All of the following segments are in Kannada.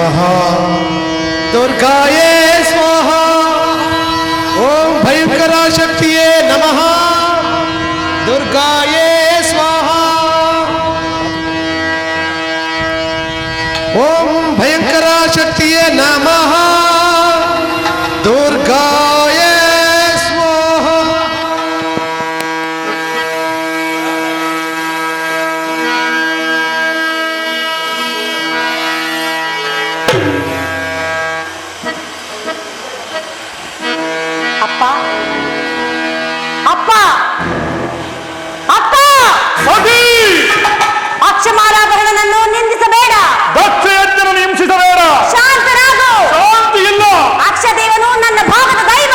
स्वाहा दुर्गाये स्वाहा ओम भयंकरा शक्तिये नमः दुर्गाये स्वाहा ओम भयंकरा शक्तिये नमः दुर्गाये स्वाहा ಅಪ್ಪ ಅಪ್ಪ ಅಪ್ಪ ಅಕ್ಷಮಾಲಾಭರಣನನ್ನು ನಿಂದಿಸಬೇಡ, ದಕ್ಷಯಜ್ಞನನ್ನು ಹಿಂಸಿಸಬೇಡ, ಶಾಂತರಾಗು. ಶಾಂತಿ ಇಲ್ಲ. ಅಕ್ಷದೇವನು ನನ್ನ ಭಾಗದ ದೈವ,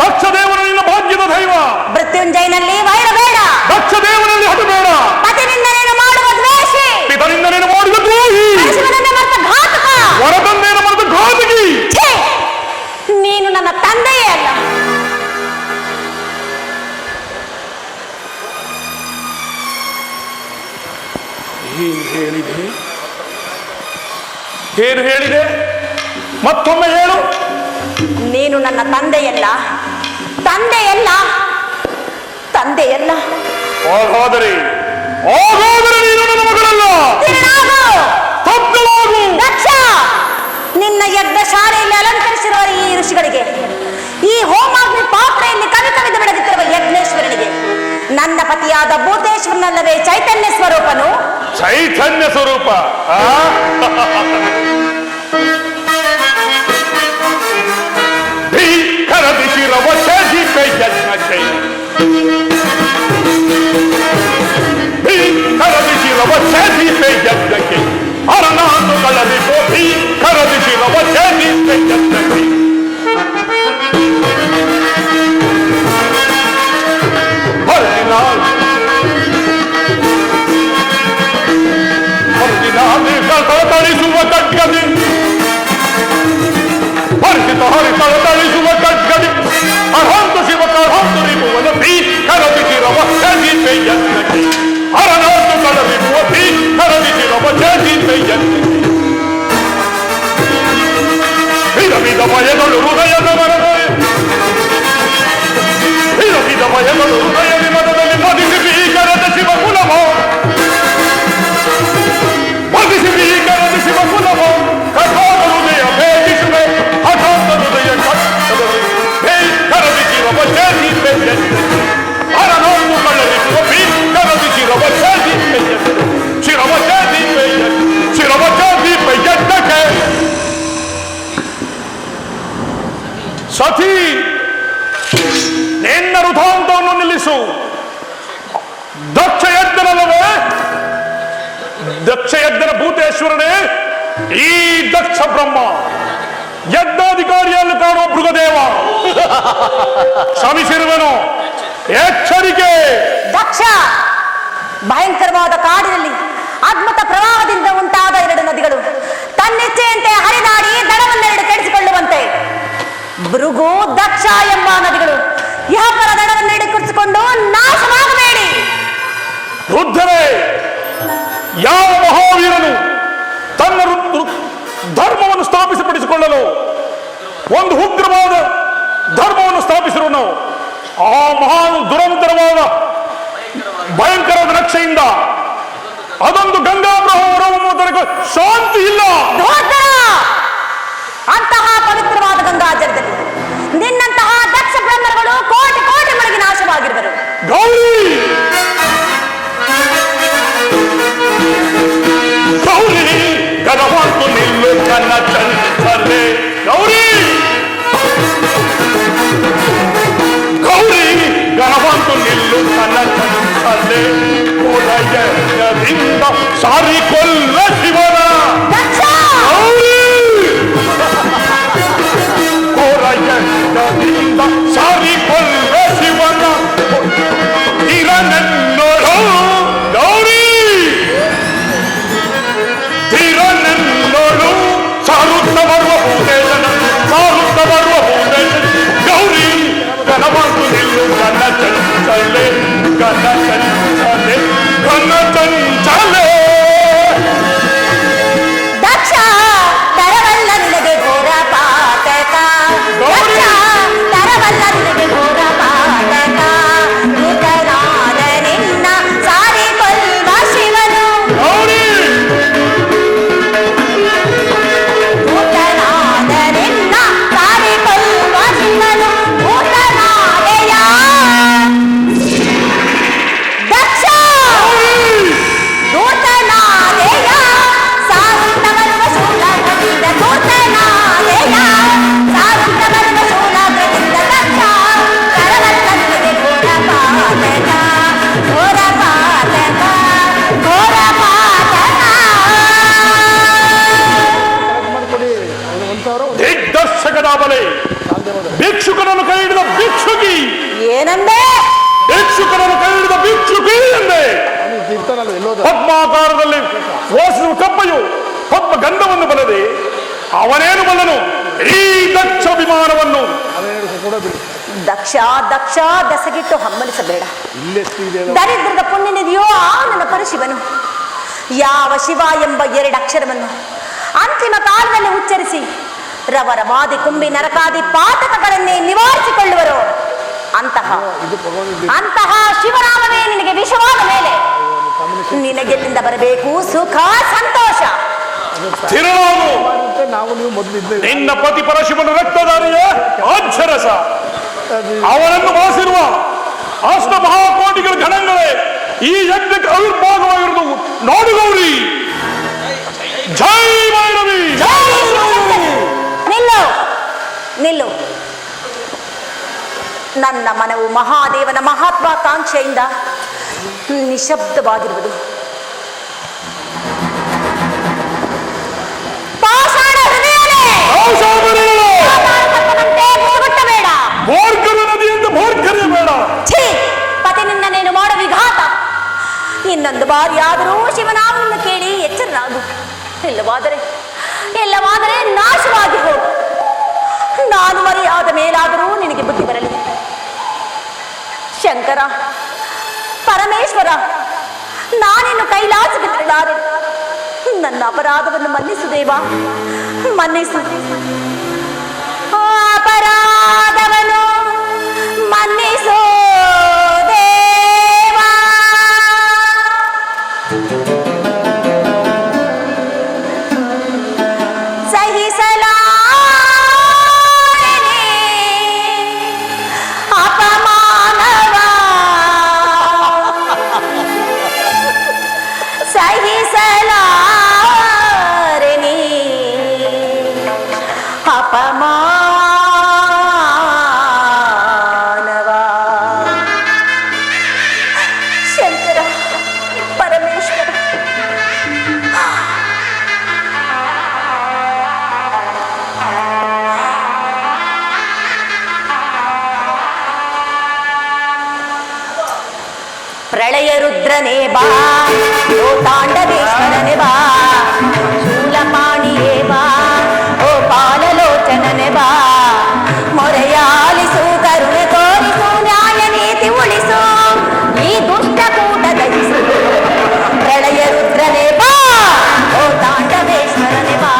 ದಕ್ಷದೇವನು ನಿನ್ನ ಭಾಗ್ಯದ ದೈವ. ಮೃತ್ಯುಂಜಯನಲ್ಲಿ ವೈರಬೇಡ, ದಕ್ಷದೇವನಲ್ಲಿ ಹಠಬೇಡ, ಪತಿನಿಂದ ನೀನು ಮಾಡುವ ದ್ವೇಷಿ, ಪಿತನಿಂದ ನೀನು ಮಾಡಿದ ದ್ರೋಹಿ, ಶಿವನನ್ನ ಮರೆತ ಘಾತಕ, ವರದಂದೆಯನ್ನು ಮರೆತ ಘಾತಕಿ. ಛೇ, ನೀನು ನನ್ನ ತಂದೆಯೇ ಅಲ್ಲ. ಏನು ಹೇಳಿದೆ? ಮತ್ತೊಮ್ಮೆ ಹೇಳು. ನೀನು ನನ್ನ ತಂದೆಯಲ್ಲ, ತಂದೆಯಲ್ಲ, ತಂದೆಯಲ್ಲ. ಹಾಗಾದರೆ ನೀನು ನನ್ನ ಮಗಳಲ್ಲ. ತಪ್ಪಲಾಗು. ದಕ್ಷ, ನಿನ್ನ ಯಜ್ಞ ಶಾಲೆಯಲ್ಲಿ ಅಲಂಕರಿಸಿರುವ ಈ ಋಷಿಗಳಿಗೆ, ಈ ಹೋಮಾಗ್ನಿ ಪಾತ್ರೆಯಲ್ಲಿ ಕವಿದು ಬೆಳೆದಿರುವ ಯಜ್ಞೇಶ್ವರನಿಗೆ ನನ್ನ ಪತಿಯಾದ ಭೂತೇಶ್ವರನಲ್ಲವೇ ಚೈತನ್ಯ ಸ್ವರೂಪನು? ಚೈತನ್ಯ ಸ್ವರೂಪ. ಭೀಕರ ದಿಶಿರವ ಛೇದಿಪೆ ಯಜ್ಞಕ್ಕೆ, ಭೀಕರ ದಿಶಿರವ ಛೇದಿಪೆ ಯಜ್ಞಕ್ಕೆ, ಅರನಾನು ಕಳರಿಸೋ ಭೀಕರ ದಿಶಿರವ ಛೇದಿಪೆ ಯಜ್ಞಕ್ಕೆ. ತಳಿಸುವ ಕಟ್ಗದಿ, ಹರಿಸಿತ ತಳಿಸುವ ಕಟ್ಗದಿ, ಅರ್ಹಂತ ಶಿವ ಕರ್ಹಂತ ರಿಪುವನ ಭೀಕರ ದಿಶಿರವ ಛೇದಿಪೆ ಯಜ್ಞಕ್ಕೆ, ಅರನಾನು ಕಳರಿಸುವ ಭೀಕರ ದಿಶಿರವ ಛೇದಿಪೆ ಯಜ್ಞಕ್ಕೆ. ವಿಧ ವಿಧ ಭಯಗಳು ಹೃದಯದ ಮರದಲ್ಲಿ, ವಿಧ ವಿಧ ಭಯಗಳು ಹೃದಯದ ಮರದಲ್ಲಿ ಮದಿಸಿ ಭೀಕರದ ಶಿವ ಕುಲವ, ಮದಿಸಿ ಭೀಕರದ ಶಿವ ಕುಲವ, ಕಠೋರ ಹೃದಯ ಭೇದಿಸುವೆ, ಹಠಾತ್ ಹೃದಯ ಕಟ್ಟದಲ್ಲಿ ಭೀಕರ ದಿಶಿರವ ಛೇದಿಪೆ ಯಜ್ಞಕ್ಕೆ, ಅರನೊಂದು ಕಳ್ಳರಿಸುವ ಭೀಕರ ದಿಶಿರವ ಛೇದಿಪೆ ಯಜ್ಞಕ್ಕೆ, ಶಿರವ ಛೇದಿಪೆ ಯಜ್ಞಕ್ಕೆ, ಶಿರವ ಛೇದಿಪೆ ಯಜ್ಞಕ್ಕೆ. ಸತಿ, ನಿನ್ನ ವೃಥಾಂತವನ್ನು ನಿಲ್ಲಿಸು. ದಕ್ಷಯಜ್ಞನಲ್ಲವೇ? ದಕ್ಷಯಜ್ಞನ ಭೂತೇಶ್ವರನೇ ಈ ದಕ್ಷ ಬ್ರಹ್ಮ, ಯಜ್ಞಾಧಿಕಾರಿಯನ್ನು ಕಾಣುವ ಮೃಗದೇವ. ಶ್ರಮಿಸಿರುವನು, ಎಚ್ಚರಿಕೆ. ದಕ್ಷ, ಭಯಂಕರವಾದ ಕಾಡಿನಲ್ಲಿ ಅದ್ಭುತ ಪ್ರವಾಹದಿಂದ ಉಂಟಾದ 2 ನದಿಗಳು ತನ್ನಿಚ್ಛೆಯಂತೆ ಹರಿದಾಡಿ ದಡವನ್ನೆರಡು ಕೆಡಿಸಿಕೊಳ್ಳುವಂತೆ ಭೃಗು ದಕ್ಷ ಎಂಬ ನದಿಗಳು ಇಹಪರ ದಡವನ್ನೆರಡು ಕುರಿಸಿಕೊಂಡು ನಾಶವಾಗಬೇಡಿ. ವೃದ್ಧರೇ, ಯಾವ ಮಹಾವೀರನು ತನ್ನ ಧರ್ಮವನ್ನು ಸ್ಥಾಪಿಸಪಡಿಸಿಕೊಳ್ಳಲು ಒಂದು ಉಗ್ರವಾದ ಧರ್ಮವನ್ನು ಸ್ಥಾಪಿಸಿರುವನು, ಆ ಮಹಾನ್ ದುರಂತರವಾದ ಭಯಂಕರವಾದ ರಕ್ಷೆಯಿಂದ ಅದೊಂದು ಗಂಗಾ ಬ್ರಹ್ಮವನ್ನು ತನಕ ಶಾಂತಿ ಇಲ್ಲ. ಅಂತಹ ಪವಿತ್ರವಾದ ಗಂಗಾ ಜಲದಲ್ಲಿ ನಿನ್ನಂತಹ ದಕ್ಷ ಬ್ರಹ್ಮಗಳು ಕೋಟಿ ಕೋಟಿ ಮಳೆಗೆ ನಾಶವಾಗಿರುವರು. ಗೌರಿ, ಗೌರಿ ಗಣವಂತು ನಿಲ್ಲು ಕನ್ನ ಚಂದಲೆ, ಗೌರಿ ಗೌರಿ ಗಣವಂತು ನಿಲ್ಲು ಕನ್ನ ಚಂದಲೆ, ಕೋಲಯದಿಂದ ಸಾರಿಕೊಲ್ಲ ಶಿವನ. ಗೌರಿ ಕೋಲಯದಿಂದ ಸಾರಿಕೊಲ್ಲ ಶಿವನ, ತೀರನೆನ್ನೋಳು. ಗೌರಿ ತೀರನೆನ್ನೋಳು, ಸಾರುತ್ತ ಬರುವ ಭೂತೇಶನ, ಸಾರುತ್ತ ಬರುವ ಭೂತೇಶನ. ಗೌರಿ ಗಣವಂತು ನಿಲ್ಲು ಕನ್ನ ಚಂಚಲೆ, ಕನ್ನ ಚಂಚಲೆ, ಕನ್ನ ಚಂಚಲೆ. ಏನಂದೆ? ಭಿಕ್ಷುಕರನ್ನು ಕೈ ಹಿಡಿದ ಭಿಕ್ಷುಕಿ ಎಂದೆ. ಪದ್ಮಾಕಾರದಲ್ಲಿ ವಾಸಿಸುವ ಕಪ್ಪೆಯು ಪದ್ಮ ಗಂಧವನ್ನು ಬಲ್ಲದೆ ಅವನೇನು ಬಲ್ಲನು ಈ ದಕ್ಷ ವಿಮಾನವನ್ನು. ದಕ್ಷ ದಕ್ಷ ದಸಗಿಟ್ಟು ಹಮ್ಮಲಿಸಬೇಡ. ದರಿದ್ರದ ಪುಣ್ಯನಿದೆಯೋ ಆ ನನ್ನ ಪರಶಿವನು ಯಾವ ಶಿವ ಎಂಬ ಎರಡು ಅಕ್ಷರವನ್ನು ಅಂತಿಮ ಕಾಲದಲ್ಲಿ ಉಚ್ಚರಿಸಿ ರವರವಾದಿ ಕುಂಬಿ ನರಕಾದಿ ಪಾತಕಗಳನ್ನೇ ನಿವಾರಿಸಿಕೊಳ್ಳುವರು. ಅಂತಹ ಶಿವರಾಮನೇ ನಿನಗೆ ವಿಷವಾದ ಮೇಲೆ ನಿನಗೆಲ್ಲಿಂದ ಬರಬೇಕು ಸುಖ ಸಂತೋಷ? ನಿನ್ನ ಪತಿ ಪರಶಿವನ ರಕ್ತಧಾರಿಯ ಅಕ್ಷರಸ ಅವನನ್ನು ಬಾಸಿರುವ ಅಷ್ಟ ಮಹಾಕೋಟಿಗಳ ಗಣಗಳೇ ಈ ಯಜ್ಞಕ್ಕೆ ಆವಿರ್ಭಾಗವಾಗಿರುವುದು ನೋಡು ಗೌರಿ. ಜೈ ಭೈರವಿ. ನಿಲ್ಲು. ನನ್ನ ಮನವು ಮಹಾದೇವನ ಮಹತ್ವಾಕಾಂಕ್ಷೆಯಿಂದ ನಿಶಬ್ದವಾಗಿರುವುದು. ಪಾಷಾಣ ಹೃದಯನೇ, ಮೂಗುಟ್ಟಬೇಡ. ನದಿಯಿಂದ ಬೇಡ. ಛೀ, ಪತಿ ನಿನ್ನನ್ನೇನು ಮಾಡೋ ವಿಘಾತ. ಇನ್ನೊಂದು ಬಾರಿ ಆದರೂ ಶಿವನಾಮವನ್ನು ಕೇಳಿ ಎಚ್ಚರನಾಗು. ಇಲ್ಲವಾದರೆ ನಾಶವಾಗಿ ಹೋಗು. ನಾನು ಮರೆಯಾದ ಮೇಲಾದರೂ ನಿನಗೆ ಬುದ್ಧಿ ಬರಲಿ. ಶಂಕರ, ಪರಮೇಶ್ವರ, ನಾನಿನ್ನು ಕೈಲಾಸಕ್ಕೆ ತೆರಳಾರೆ. ನನ್ನ ಅಪರಾಧವನ್ನು ಮನ್ನಿಸು ದೇವಾ, ಮನ್ನಿಸು. ಅಪರಾಧವನ್ನು ಮನ್ನಿಸು ದೇವಾ. ಪ್ರಳಯ ರುದ್ರನೇ ಬಾ, ಓ ತಾಂಡವೇಶ್ವರನೇ ಬಾ, ಶೂಲಪಾಣಿಯೇ ಬಾ, ಓ ಪಾಲಲೋಚನನೇ ಬಾ, ಮೊರೆಯಾಲಿಸು, ಕರುಣೆ ತೋರಿಸು, ನ್ಯಾಯ ನೀತಿ ಉಳಿಸು, ಈ ದುಷ್ಟ ಕೂಟ ದಹಿಸು. ಪ್ರಳಯ ರುದ್ರನೇ ಬಾ, ಓ ತಾಂಡವೇಶ್ವರನೇ ಬಾ.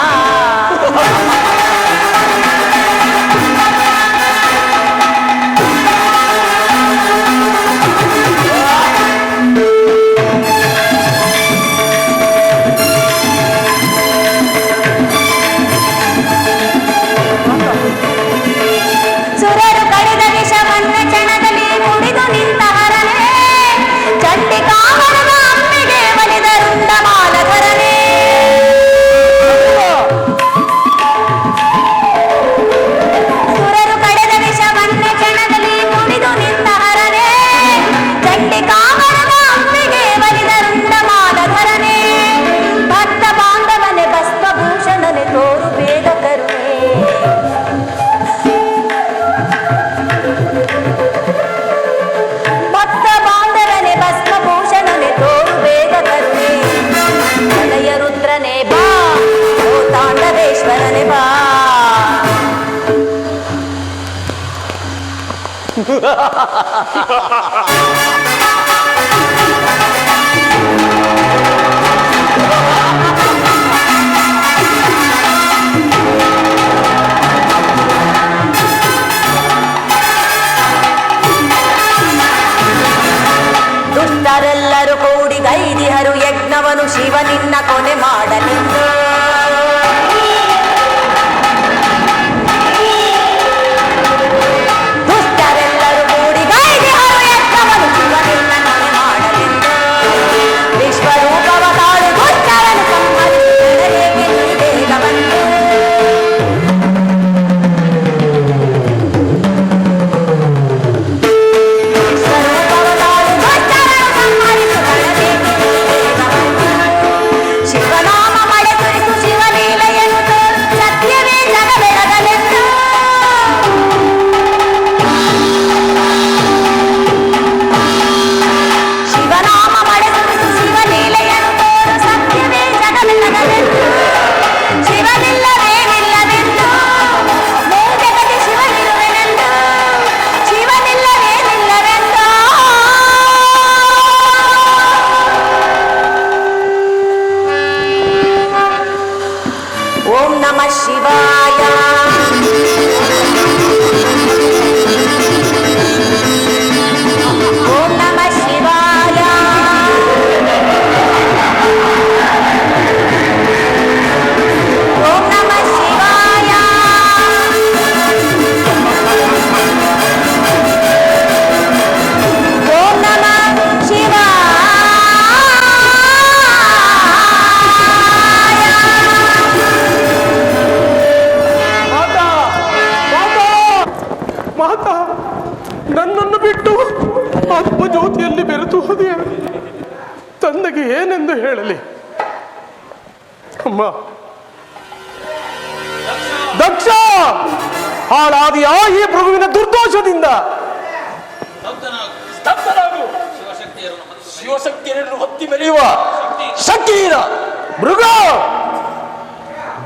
ದುಷ್ಟರೆಲ್ಲರೂ ಕೂಡಿ ಗೈದಿಹರು ಯಜ್ಞವನು ಶಿವನಿನ್ನ ಕೊನೆ ಮಾಡಲಿದ್ದು. ದುಷ್ಟರೆಲ್ಲರೂ ಕೂಡಿ ಗೈದಿಹರು ಯಜ್ಞವನು ಶಿವನಿನ್ನ ಕೊನೆ ಮಾಡಲಿದ್ದು. ವಿಶ್ವರೂಪವ ತಾಳು ದುಷ್ಟರನ್ನು ಸಂಹರಿಸಿದರೆ ಬೇಗ ಬಂದು. ಶಿವನಾಮ ಮಳೆ ಸುರಿಸು ತಂದೆಗೆ ಏನೆಂದು ಹೇಳಲಿ? ಅಮ್ಮ, ದಕ್ಷ ಹಾಳಾದಿಯ ಈ ಪ್ರಭುವಿನ ದುರ್ದೋಷದಿಂದ. ಸ್ತಬ್ಧನಾಗು. ಶಿವಶಕ್ತಿಯನ್ನು ಹೊತ್ತಿ ಮೆರೆಯುವ ಶಕ್ತಿಹೀನ ಮೃಗ,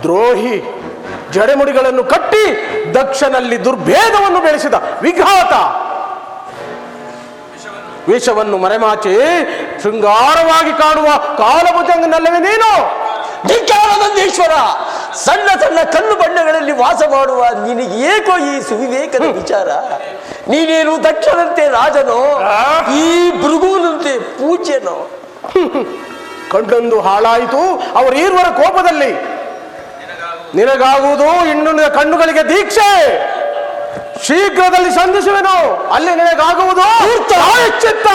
ದ್ರೋಹಿ, ಜಡೆಮುಡಿಗಳನ್ನು ಕಟ್ಟಿ ದಕ್ಷನಲ್ಲಿ ದುರ್ಭೇದವನ್ನು ಬೆಳೆಸಿದ ವಿಘಾತ. ವಿಷವನ್ನು ಮರೆಮಾಚಿ ಶೃಂಗಾರವಾಗಿ ಕಾಣುವ ಕಾಲಭುಜಂಗನಲ್ಲವೇ ನೀನು? ಧಿಕ್ಕಾರದಂದೀಶ್ವರ, ಸಣ್ಣ ಸಣ್ಣ ಕಲ್ಲು ಬಂಡೆಗಳಲ್ಲಿ ವಾಸ ಮಾಡುವ ನಿನಗೆ ಏಕೋ ಈ ಸುವಿವೇಕದ ವಿಚಾರ? ನೀನೇನು ದಕ್ಷನಂತೆ ರಾಜನೋ, ಈ ಭೃಗುವಿನಂತೆ ಪೂಜ್ಯನೋ? ಕಂಡೊಂದು ಹಾಳಾಯಿತು ಅವರೀರ್ವರ ಕೋಪದಲ್ಲಿ. ನಿನಗಾಗುವುದು ಇನ್ನು ಕಣ್ಣುಗಳಿಗೆ ದೀಕ್ಷೆ. ಶೀಘ್ರದಲ್ಲಿ ಸಂಧಿಸುವೆನು, ಅಲ್ಲಿ ನಿನಗಾಗುವುದು ಚಿತ್ತ.